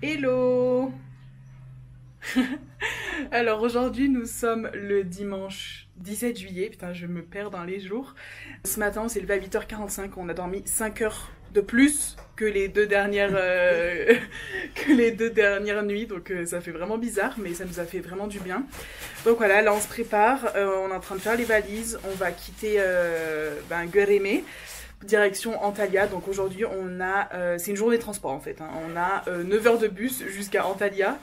Hello. Alors aujourd'hui nous sommes le dimanche 17 juillet, putain je me perds dans les jours. Ce matin on s'est levé à 8h45, on a dormi 5 heures de plus que les deux dernières nuits, donc ça fait vraiment bizarre mais ça nous a fait vraiment du bien. Donc voilà, là on se prépare, on est en train de faire les valises, on va quitter Göreme, direction Antalya. Donc aujourd'hui on a, c'est une journée de transport en fait, hein. On a 9 heures de bus jusqu'à Antalya.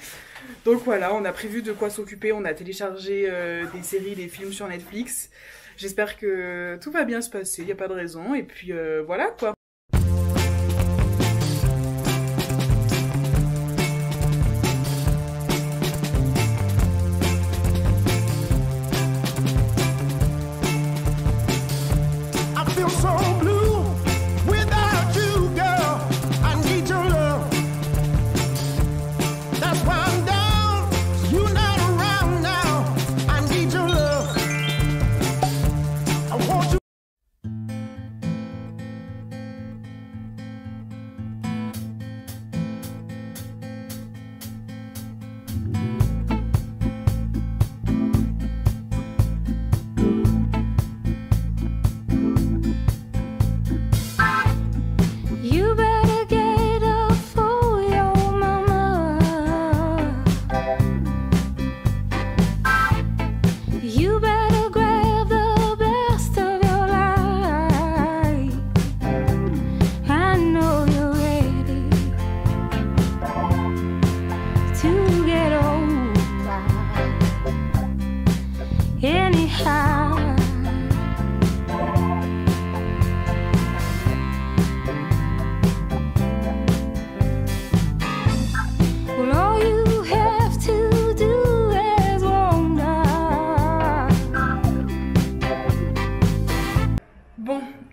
Donc voilà, on a prévu de quoi s'occuper, on a téléchargé des séries, des films sur Netflix. J'espère que tout va bien se passer, il n'y a pas de raison, et puis voilà quoi.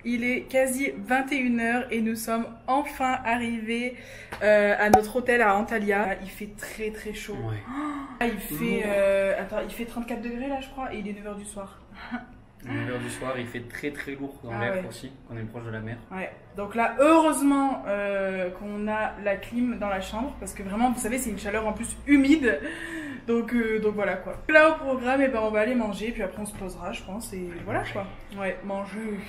Il est quasi 21h et nous sommes enfin arrivés à notre hôtel à Antalya. Il fait très très chaud. Ouais. Il fait, il fait 34 degrés là je crois et il est 9h du soir. 9h du soir, il fait très très lourd dans l'air aussi, on est proche de la mer. Ouais. Donc là, heureusement qu'on a la clim dans la chambre parce que vraiment, vous savez, c'est une chaleur en plus humide. Donc voilà quoi. Là au programme, et ben, on va aller manger puis après on se posera je pense et voilà quoi. Ouais, manger.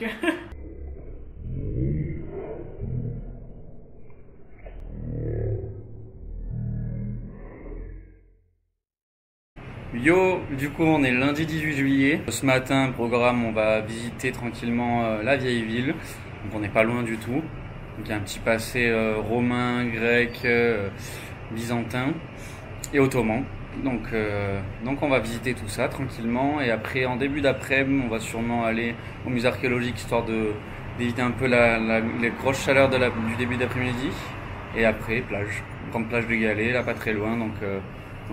Yo, du coup on est lundi 18 juillet. Ce matin, programme, on va visiter tranquillement la vieille ville. Donc on n'est pas loin du tout. Donc il y a un petit passé romain, grec, byzantin et ottoman. Donc on va visiter tout ça tranquillement. Et après, en début d'après-midi, on va sûrement aller au musée archéologique histoire d'éviter un peu les grosses chaleurs du début d'après-midi. Et après, plage. Grande plage de Galets, là pas très loin. Donc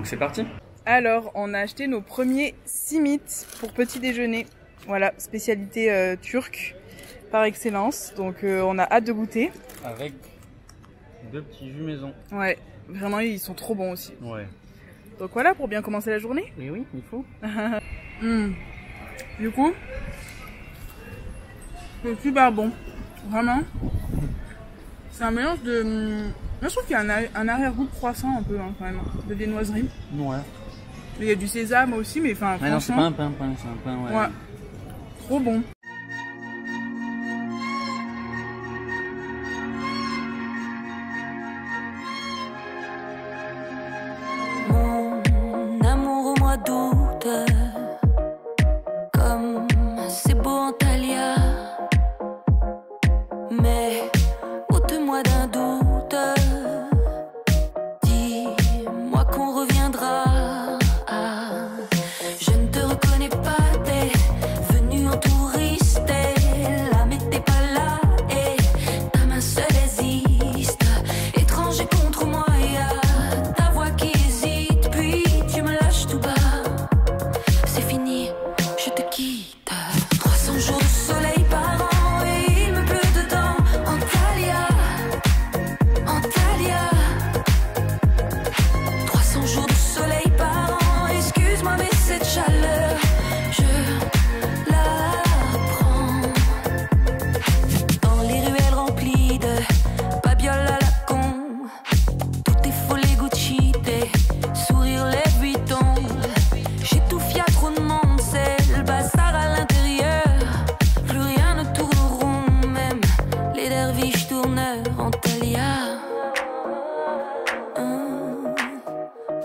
c'est parti. Alors, on a acheté nos premiers simit pour petit déjeuner. Voilà, spécialité turque par excellence. Donc, on a hâte de goûter. Avec 2 petits jus maison. Ouais, vraiment, ils sont trop bons aussi. Ouais. Donc voilà, pour bien commencer la journée. Mais oui, il faut. Du coup, c'est super bon. Vraiment. C'est un mélange de... Moi, je trouve qu'il y a un arrière-goût de croissant un peu, hein, quand même. De viennoiserie. Ouais. Il y a du sésame aussi, mais enfin, franchement... non, c'est pas un pain, c'est un pain, ouais. Ouais. Trop bon. Mon amour au mois d'août, comme c'est beau Antalya, mais ôte-moi d'un doute, dis-moi qu'on reviendra. Je ne te reconnais pas, t'es venu en touriste.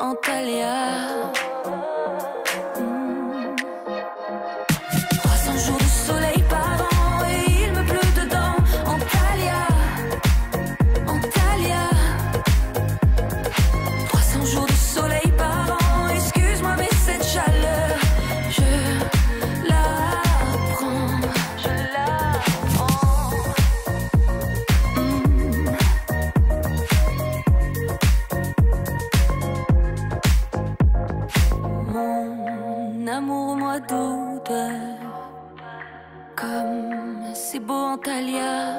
Antalya. 300 jours de soleil par an et il me pleut dedans. Antalya, Antalya. 300 jours de soleil par an, excuse-moi mais cette chaleur, je la prends, je la prends. Mon amour au mois d'août, comme c'est beau Antalya.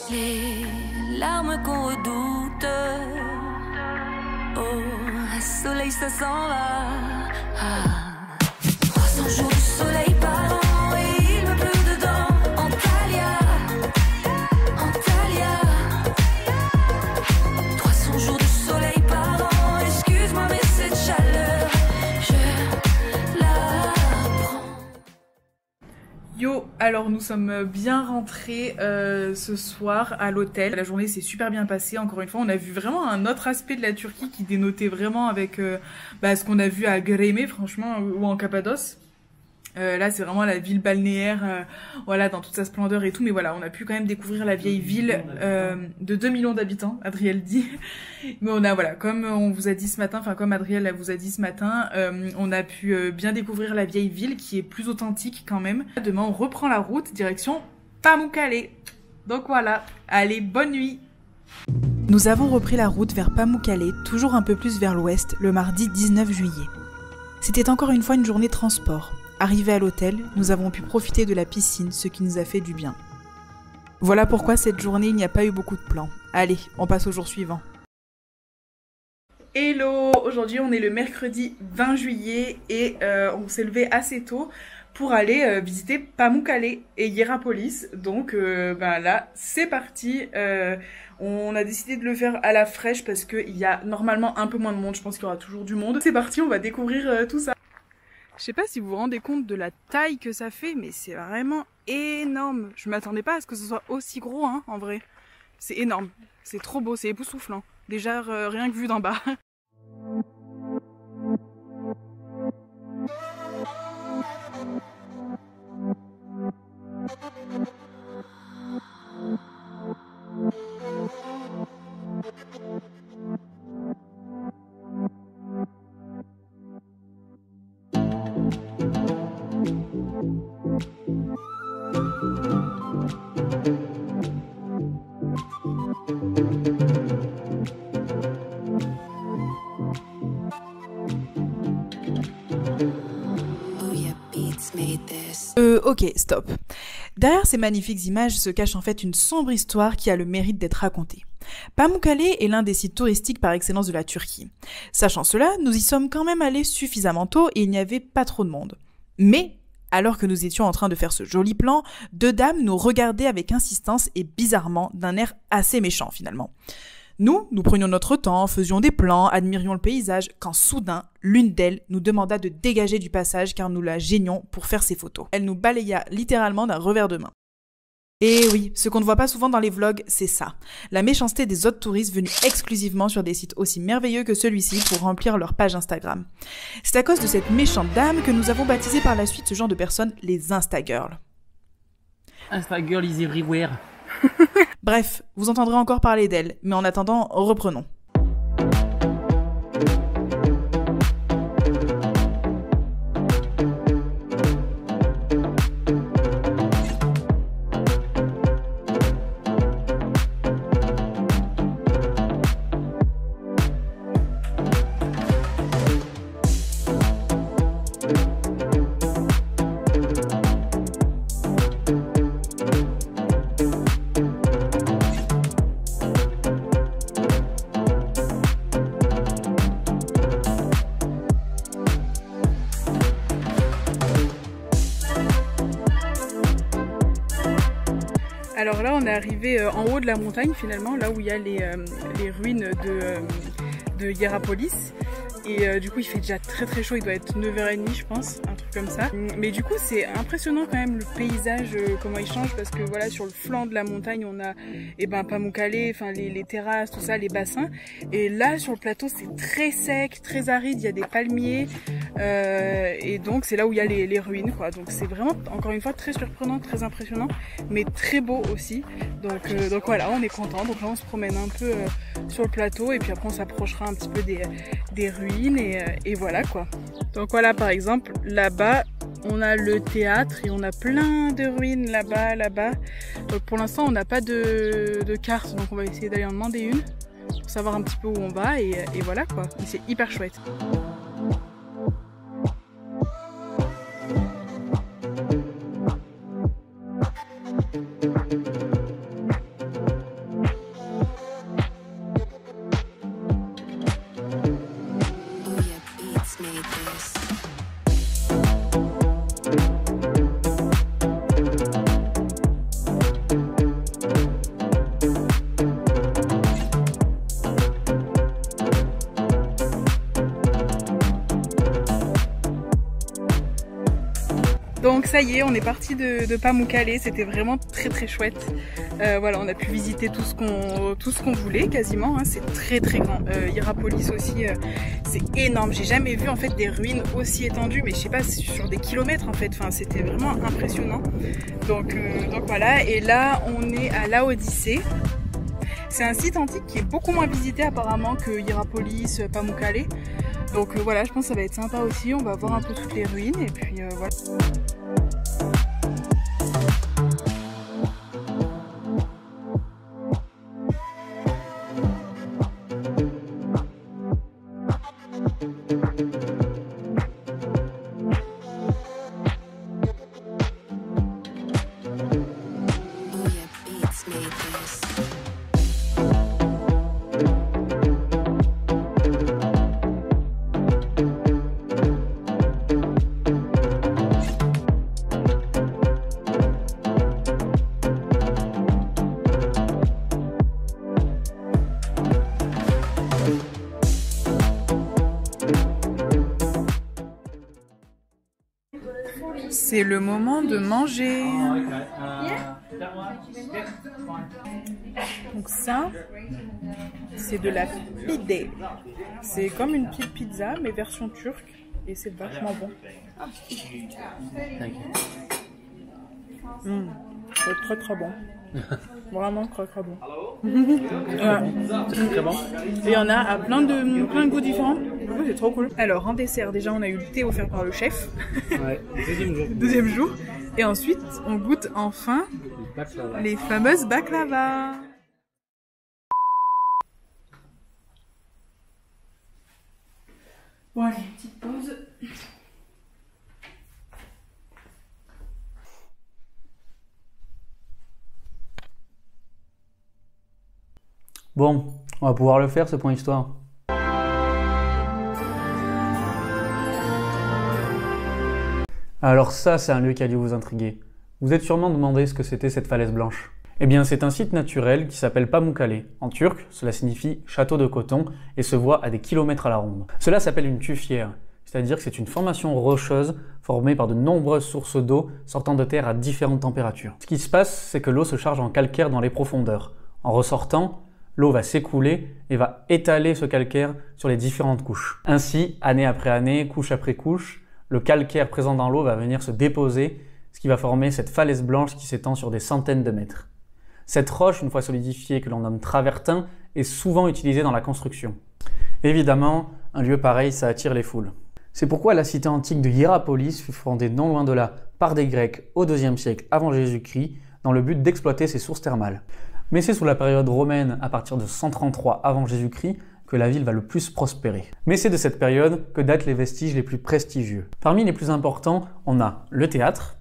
Les larmes qu'on redoute, oh, soleil ça s'en va. 300 jours de soleil par an et il me pleut dedans. Antalya, Antalya. 300 jours de soleil par an, excuse-moi mais cette chaleur, je la prends. Yo, alors nous sommes bien rentrés ce soir à l'hôtel. La journée s'est super bien passée, encore une fois. On a vu vraiment un autre aspect de la Turquie qui dénotait vraiment avec ce qu'on a vu à Göreme, franchement, ou en Cappadoce. Là, c'est vraiment la ville balnéaire, voilà, dans toute sa splendeur et tout. Mais voilà, on a pu quand même découvrir la vieille ville de 2 millions d'habitants, Adriel dit. Mais on a, voilà, comme on vous a dit ce matin, enfin comme Adriel vous a dit ce matin, on a pu bien découvrir la vieille ville qui est plus authentique quand même. Demain, on reprend la route direction Pamukkale. Donc voilà, allez, bonne nuit. Nous avons repris la route vers Pamukkale, toujours un peu plus vers l'ouest, le mardi 19 juillet. C'était encore une fois une journée transport. Arrivés à l'hôtel, nous avons pu profiter de la piscine, ce qui nous a fait du bien. Voilà pourquoi cette journée, il n'y a pas eu beaucoup de plans. Allez, on passe au jour suivant. Hello, aujourd'hui on est le mercredi 20 juillet et on s'est levé assez tôt pour aller visiter Pamukkale et Hierapolis. Donc là, c'est parti. On a décidé de le faire à la fraîche parce qu'il y a normalement un peu moins de monde. Je pense qu'il y aura toujours du monde. C'est parti, on va découvrir tout ça. Je sais pas si vous vous rendez compte de la taille que ça fait, mais c'est vraiment énorme. Je m'attendais pas à ce que ce soit aussi gros, hein, en vrai. C'est énorme, c'est trop beau, c'est époustouflant. Déjà, rien que vu d'en bas. Ok, stop. Derrière ces magnifiques images se cache en fait une sombre histoire qui a le mérite d'être racontée. Pamukkale est l'un des sites touristiques par excellence de la Turquie. Sachant cela, nous y sommes quand même allés suffisamment tôt et il n'y avait pas trop de monde. Mais, alors que nous étions en train de faire ce joli plan, deux dames nous regardaient avec insistance et bizarrement d'un air assez méchant finalement. Nous prenions notre temps, faisions des plans, admirions le paysage, quand soudain, l'une d'elles nous demanda de dégager du passage car nous la gênions pour faire ses photos. Elle nous balaya littéralement d'un revers de main. Et oui, ce qu'on ne voit pas souvent dans les vlogs, c'est ça. La méchanceté des autres touristes venus exclusivement sur des sites aussi merveilleux que celui-ci pour remplir leur page Instagram. C'est à cause de cette méchante dame que nous avons baptisé par la suite ce genre de personnes les Instagirls. Instagirl is everywhere. Bref, vous entendrez encore parler d'elle, mais en attendant, reprenons. Alors là, on est arrivé en haut de la montagne finalement, là où il y a les ruines de Hierapolis. Et du coup il fait déjà très chaud, il doit être 9h30 je pense, un truc comme ça. Mais du coup c'est impressionnant quand même le paysage, comment il change, parce que voilà, sur le flanc de la montagne on a Pamukkale, enfin les terrasses, tout ça, les bassins. Et là sur le plateau c'est très sec, très aride, il y a des palmiers. Et donc c'est là où il y a les ruines quoi. Donc c'est vraiment encore une fois très surprenant, très impressionnant, mais très beau aussi. Donc voilà, on est content. Donc là on se promène un peu sur le plateau et puis après on s'approchera un petit peu des ruines et voilà quoi. Donc voilà, par exemple là-bas on a le théâtre et on a plein de ruines là-bas. Donc pour l'instant on n'a pas de carte, donc on va essayer d'aller en demander une pour savoir un petit peu où on va et voilà quoi. Mais c'est hyper chouette. Donc ça y est, on est parti de Pamukkale, c'était vraiment très chouette. Voilà, on a pu visiter tout ce qu'on voulait quasiment, hein. C'est très grand. Hierapolis aussi, c'est énorme. J'ai jamais vu en fait des ruines aussi étendues, mais je sais pas, sur des kilomètres en fait. Enfin, c'était vraiment impressionnant. Donc voilà, et là on est à Laodicée. C'est un site antique qui est beaucoup moins visité apparemment que Hierapolis, Pamukkale. Donc voilà, je pense que ça va être sympa aussi. On va voir un peu toutes les ruines et puis voilà. C'est le moment de manger. Donc ça, c'est de la pide. C'est comme une petite pizza, mais version turque. Et c'est vachement bon. C'est très bon. Vraiment très bon. C'est très bon. Et il y en a à plein de goûts différents. C'est trop cool. Alors en dessert, déjà on a eu le thé offert par le chef. Ouais, deuxième jour. Deuxième jour. Et ensuite on goûte enfin les fameuses baklava. Bon allez, petite pause. Bon, on va pouvoir le faire ce point histoire. Alors ça, c'est un lieu qui a dû vous intriguer. Vous êtes sûrement demandé ce que c'était cette falaise blanche. Eh bien, c'est un site naturel qui s'appelle Pamukkale. En turc, cela signifie château de coton et se voit à des kilomètres à la ronde. Cela s'appelle une tufière, c'est-à-dire que c'est une formation rocheuse formée par de nombreuses sources d'eau sortant de terre à différentes températures. Ce qui se passe, c'est que l'eau se charge en calcaire dans les profondeurs. En ressortant, l'eau va s'écouler et va étaler ce calcaire sur les différentes couches. Ainsi, année après année, couche après couche, le calcaire présent dans l'eau va venir se déposer, ce qui va former cette falaise blanche qui s'étend sur des centaines de mètres. Cette roche, une fois solidifiée, que l'on nomme travertin, est souvent utilisée dans la construction. Évidemment, un lieu pareil, ça attire les foules. C'est pourquoi la cité antique de Hierapolis fut fondée non loin de là par des Grecs au IIe siècle avant Jésus-Christ, dans le but d'exploiter ses sources thermales. Mais c'est sous la période romaine, à partir de 133 avant Jésus-Christ, que la ville va le plus prospérer. Mais c'est de cette période que datent les vestiges les plus prestigieux. Parmi les plus importants, on a le théâtre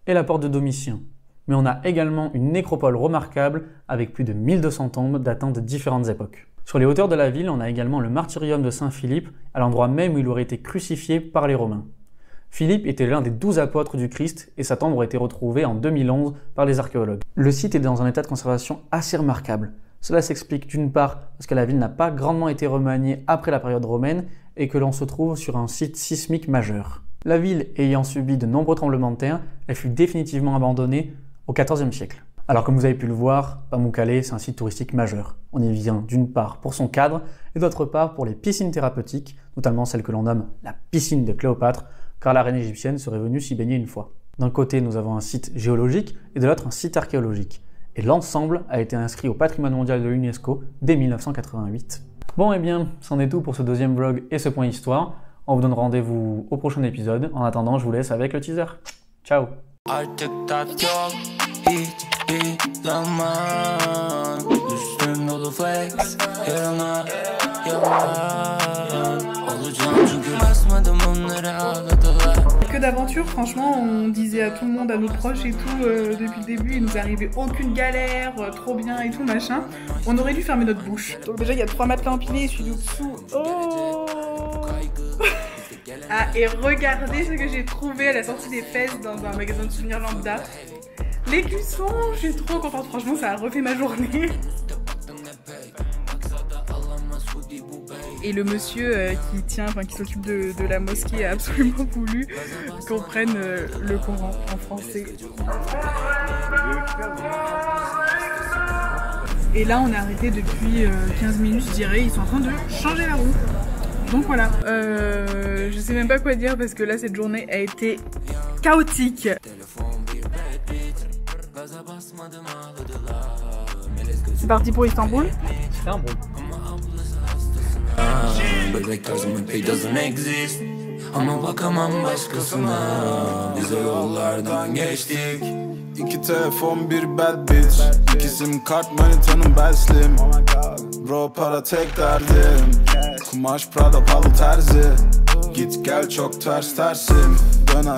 et la porte de Domitien. Mais on a également une nécropole remarquable avec plus de 1200 tombes datant de différentes époques. Sur les hauteurs de la ville, on a également le martyrium de Saint Philippe, à l'endroit même où il aurait été crucifié par les Romains. Philippe était l'un des 12 apôtres du Christ et sa tombe aurait été retrouvée en 2011 par les archéologues. Le site est dans un état de conservation assez remarquable. Cela s'explique d'une part parce que la ville n'a pas grandement été remaniée après la période romaine et que l'on se trouve sur un site sismique majeur. La ville ayant subi de nombreux tremblements de terre, elle fut définitivement abandonnée au XIVe siècle. Alors comme vous avez pu le voir, Pamukkale c'est un site touristique majeur. On y vient d'une part pour son cadre et d'autre part pour les piscines thérapeutiques, notamment celle que l'on nomme la piscine de Cléopâtre, car la reine égyptienne serait venue s'y baigner une fois. D'un côté nous avons un site géologique et de l'autre un site archéologique. Et l'ensemble a été inscrit au patrimoine mondial de l'UNESCO dès 1988. Bon et bien, c'en est tout pour ce deuxième vlog et ce point histoire. On vous donne rendez-vous au prochain épisode. En attendant, je vous laisse avec le teaser. Ciao! Que d'aventure, franchement, on disait à tout le monde, à nos proches et tout, depuis le début, il nous arrivait aucune galère, trop bien et tout, machin. On aurait dû fermer notre bouche. Donc déjà, il y a 3 matelas empilés et celui du dessous. Oh. Ah, et regardez ce que j'ai trouvé à la sortie des fesses dans un magasin de souvenirs lambda. Les cuissons, je suis trop contente, franchement, ça a refait ma journée. Et le monsieur qui s'occupe de la mosquée a absolument voulu qu'on prenne le Coran en français. Et là, on est arrêté depuis 15 minutes, je dirais. Ils sont en train de changer la roue. Donc voilà. Je sais même pas quoi dire parce que là, cette journée a été chaotique. C'est parti pour Istanbul. Istanbul. Bebek tarzımın pek doesn't exist. Ama bakamam başkasına. Biz o yollardan geçtik. 2 telefon bir bad bitch. 2 sim kart manitanın beslim. Bro para tek derdim. Kumaş Prada pahalı terzi. Git gel çok ters tersim. Döner